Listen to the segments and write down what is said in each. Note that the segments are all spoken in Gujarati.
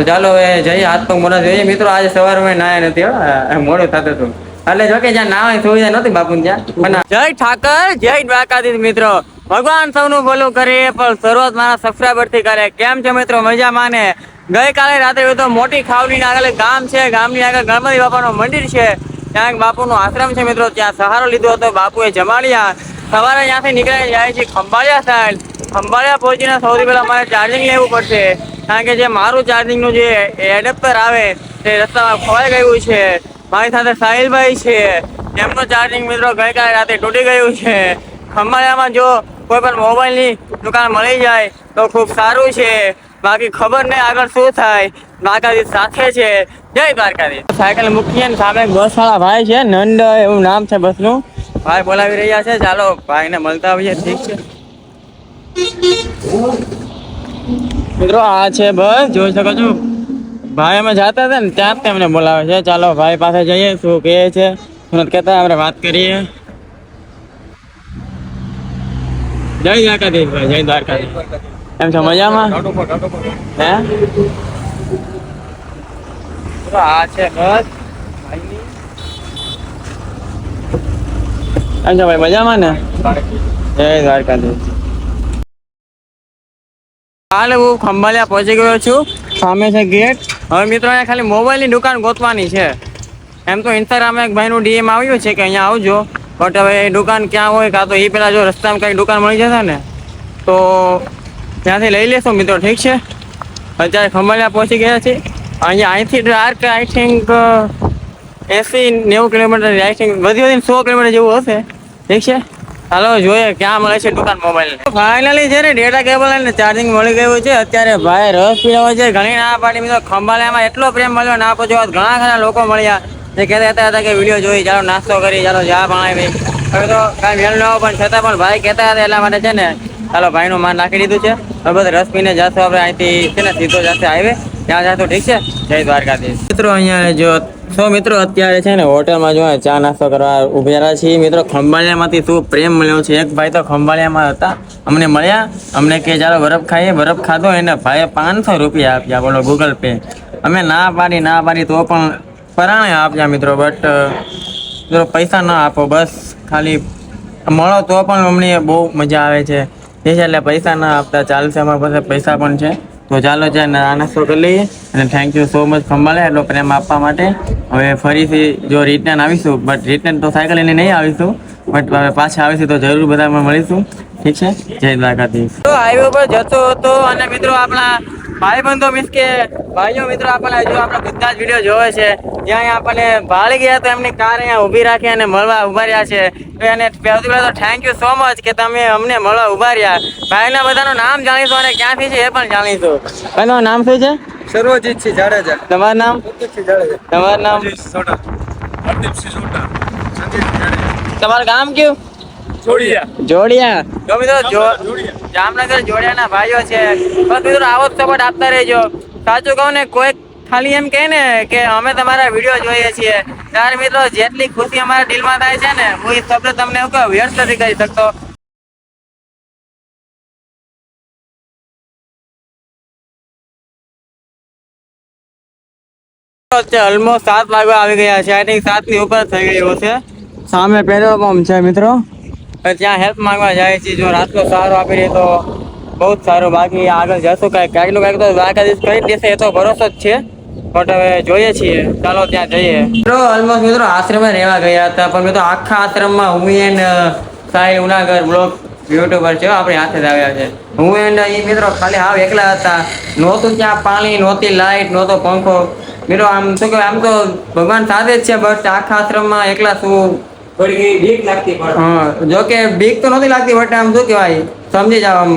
ચાલો હવે જઈએ, હાથ પગ મોઢા જોઈએ મિત્રો. આજે સવારમાં નાયા નથી, મોડું થતું હતું એટલે જો કે જ્યાં નાવાની સુવિધા નહોતી બાપુ ત્યાં. જય ઠાકર, જય દ્વારકાધીશ મિત્રો. ભગવાન સૌનું ભલું કરે, પણ શરૂઆત મારા સબસ્ક્રાઈબર થી કરે. કેમ છે મિત્રો, મજામાં ને? ગઈકાલે રાત્રે તો મોટી ખાવડી આગળ ગામ છે, ગામની આગળ ગણપતિ બાપાનું મંદિર છે, ત્યાં એક બાપુનો આશ્રમ છે મિત્રો. ત્યાં સહારો લીધો હતો બાપુએ જમાડ્યા. સવારે ત્યાંથી નીકળી જાય છે ખંભાળિયા સાઈડ. ખંભાળિયા પહોંચીને સૌથી પહેલા મારે ચાર્જિંગ લેવું પડશે, કારણ કે જે મારું ચાર્જિંગનું જે એડેપ્ટર આવે તે રસ્તામાં ખોવાઈ ગયું છે. મારી સાથે સાહિલભાઈ છે, એમનું ચાર્જિંગ મિત્રો ગઈકાલે રાતે તૂટી ગયું છે. ખંભાળિયામાં જો કોઈ પણ મોબાઈલની દુકાન મળી જાય તો ખૂબ સારું છે, બાકી ખબર નહીં આગળ શું થાય. દ્વારકાધીશ સાથે છે, જય દ્વારકાધીશ. સાયકલ મૂકીએ ને સામે બસ વાળા ભાઈ છે, નંદ એવું નામ છે બસનું. ભાઈ બોલાવી રહ્યા છે, ચાલો ભાઈને મળતા આવીએ. ઠીક છે મિત્રો, આ છે બસ, જોઈ શકો છો. ભાઈ અમે જતા હતા ને ત્યાં જ તેમને બોલાવે છે. ચાલો ભાઈ પાસે જઈએ, શું કહે છે શું કહેતા આપણે વાત કરીએ. જય દ્વારકાધીશ ભાઈ, જય દ્વારકાધીશ. એમ છો મજામાં? હે આ છે બસ ભાઈની. એમ છો ભાઈ મજામાં ને? જય દ્વારકાધીશ. હાલ હું ખંભાળિયા પહોંચી ગયો છું, સામે છે ગેટ. હવે મિત્રો અહીંયા ખાલી મોબાઈલની દુકાન ગોતવાની છે. એમ તો ઇન્સ્ટાગ્રામમાં એક ભાઈનું ડીએમ આવ્યું છે કે અહીંયા આવજો, બટ હવે એ દુકાન ક્યાં હોય, કાં તો એ પેલા જો રસ્તામાં કંઈક દુકાન મળી જશે ને તો ત્યાંથી લઈ લેશું મિત્રો. ઠીક છે, અત્યારે ખંભાળિયા પહોંચી ગયા છે. અહીંયા અહીંથી dark I think 80-90 kilometre, I think વધી 100 કિલોમીટર જેવું હશે. ઠીક છે, ચાલો જોઈએ ક્યાં મળે છે દુકાન મોબાઈલ. ફાઇનલી છે ને ડેટા કેબલ અને ચાર્જિંગ મળી ગયું છે. અત્યારે ભાઈ રસ પીવો છે, ઘણી ના પાડી મિત્રો. ખંભાળિયામાં એટલો પ્રેમ મળ્યો ના પૂછો, ઘણા ઘણા લોકો મળ્યા જે કહેતા હતા કે વિડીયો જોઈ, ચાલો નાસ્તો કરી, ચાલો ચા પાણી. હવે તો કાંઈ મેળ ન આવો, પણ છતાં પણ ભાઈ કહેતા હતા એટલા માટે છે ને ચાલો ભાઈનું માન રાખી દીધું છે. હવે બધા રસ પીને જશું આપણે અહીંથી છે ને સીધો જશે હાઈવે, ત્યાં જશું. ઠીક છે, જય દ્વારકાધીશ. મિત્રો અહીંયા જો મિત્રો અત્યારે છે ને હોટલમાં જો ચા નાસ્તો કરવા ઉભેરા છીએ મિત્રો. ખંભાળિયામાંથી શું પ્રેમ મળ્યો છે. એક ભાઈ તો ખંભાળિયામાં હતા, અમને મળ્યા, અમને કે ચાલો બરફ ખાઈએ. બરફ ખાધો, એને ભાઈએ 500 રૂપિયા આપ્યા, બોલો ગૂગલ પે. અમે ના પાડી તો પણ પરાણે આપ્યા મિત્રો. બટ જો પૈસા ના આપો, બસ ખાલી મળો તો પણ અમને બહુ મજા આવે છે. એટલે પૈસા ના આપતા ચાલશે, અમારી પાસે પૈસા પણ છે. તો ચાલો ત્યાં નાસ્તો કરી લઈએ, અને thank you so much Khambhalia એટલો પ્રેમ આપવા માટે. હવે ફરીથી જો રિટર્ન આવીશું, બટ રિટર્ન તો સાયકલ લઈને નહીં આવીશું, બટ હવે પાછા આવીશું તો જરૂર બધામાં મળીશું. ઠીક છે, જય દ્વારકાધીશ. તો હાઈવે ઉપર જતો હતો અને મિત્રો આપણા ભાઈબંધો મીન્સ કે ભાઈઓ મિત્રો આપણને જો આપણા બધા જ વિડીયો જોવે છે, જ્યાં આપણને ભાળી ગયા તો એમની કાર અહીંયા ઊભી રાખી અને મળવા ઉભા રહ્યા છે. તો એને સૌથી પહેલાં તો થેન્ક યુ સો મચ કે તમે અમને મળવા ઉભા રહ્યા. ભાઈના બધાનું નામ જાણીશું અને ક્યાંથી છે એ પણ જાણીશું. ભાઈનું નામ શું છે? સર્વજીત સિંહ જાડેજા. તમારું નામ? તમારું નામ? તમારું ગામ કયું? જોડિયા. જો મિત્રો જામનગર જોડિયાના ભાઈઓ છે. બસ મિત્રો આવો સપોર્ટ આપતા રહેજો. સાચું કહું ને, કોઈ ખાલી એમ કહે ને કે અમે તમારા વિડીયો જોઈએ છીએ, ત્યારે મિત્રો જેટલી ખુશી અમારા દિલમાં થાય છે ને, હું એ શબ્દ તમને એવું કહું વ્યર્થ નથી કરી શકતો. ઓલમોસ્ટ 7 વાગવા આવી ગયા છે. આઈ થિંક 7 ની ઉપર થઈ ગયું છે. સામે પેટ્રોલ પંપ છે મિત્રો, ત્યાં હેલ્પ માંગવા જાય છે. જો રાતનો સહારો આપી દે તો બહુ જ સારું, બાકી આગળ જશું કાંઈક તો દ્વારકાધીશ કરી દેશે, એ તો ભરોસો જ છે. બટ હવે જોઈએ છીએ, ચાલો ત્યાં જઈએ. મિત્રો ઓલમોસ્ટ મિત્રો આશ્રમમાં રહેવા ગયા હતા, પણ મિત્રો આખા આશ્રમમાં હું and Sahil Unagar blog YouTuber છે, આપણે હાથે જ આવ્યા છે. હું એન્ડ એ મિત્રો ખાલી હાવ એકલા હતા. નહોતું ત્યાં પાણી, નહોતી લાઇટ, નહોતો પંખો. મિત્રો આમ શું કહેવાય, આમ તો ભગવાન સાથે જ છે, બટ આખા આશ્રમમાં એકલા શું થોડી બીક લાગતી. હા, જો કે બીક તો નથી લાગતી, બટ આમ શું કહેવાય સમજી જાવ, આમ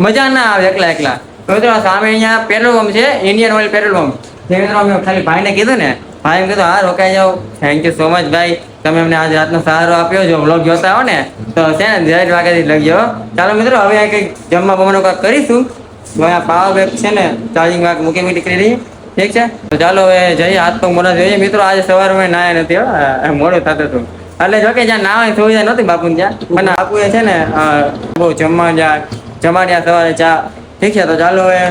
મજા ના આવે એકલા. તો મિત્રો સામે અહીંયા પેટ્રોલ પંપ છે, ઇન્ડિયન ઓઇલ પેટ્રોલ પંપ. જે મિત્રો અમે ખાલી ભાઈને કીધું ને, ભાઈ એમ કીધું હા રોકાઈ જાઓ. થેન્ક યુ સો મચ ભાઈ, તમે અમને આજ રાતનો સહારો આપ્યો. જો વ્લોગ જોતા હો ને તો છે ને જય વાગ્યાથી લગજો. ચાલો મિત્રો હવે આ કંઈક જમવા બમવાનું કાંઈક કરીશું. તો અહીંયા પાવર બેંક છે ને, ચાર્જિંગ વાગ મૂકી કરી રહી. ઠીક છે, તો ચાલો હવે જઈએ, હાથ પગ મોઢા જોઈએ મિત્રો. આજે સવારમાં નાયા નથી, મોડું થતું હતું એટલે જો કે જ્યાં નાવાની સુવિધા નહોતી બાપુ ત્યાં, અને બાપુએ છે ને બહુ જમાડ્યા સવારે ચા. ઠીક છે, તો ચાલો હવે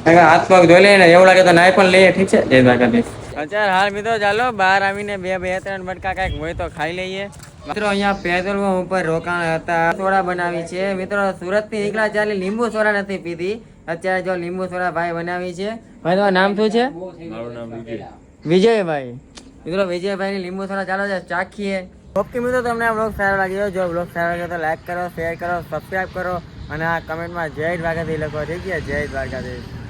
હાથ પગ ધોઈ લઈએ ને એવું લાગે તો નાઈ પણ લઈએ. ઠીક છે, જય દ્વારકાધીશ. અત્યારે હાલ મિત્રો ચાલો બહાર આવીને બે ત્રણ બટકા કઈક હોય તો ખાઈ લઈએ. મિત્રો અહીંયા પેટ્રોલ પંપ ઉપર રોકાણ હતા, સોડા બનાવી છે. મિત્રો સુરત થી નીકળ્યા ચાલી લીંબુ સોડા નથી પીધી, અત્યારે જો લીંબુ સોડા ભાઈ બનાવી છે. ભાઈ તમારું નામ શું છે? મારું નામ વિજય. વિજયભાઈ. મિત્રો વિજયભાઈ ની લીંબુ સોડા ચાલો ચાખીએ. ઓકે મિત્રો, તમને આ બ્લોગ સારો લાગ્યો, જો બ્લોગ સારો લાગ્યો તો લાઈક કરો, શેર કરો, સબસ્ક્રાઈબ કરો અને આ કમેન્ટમાં જય દ્વારકાધીશ લખો. ઠીક છે, જય દ્વારકાધીશ.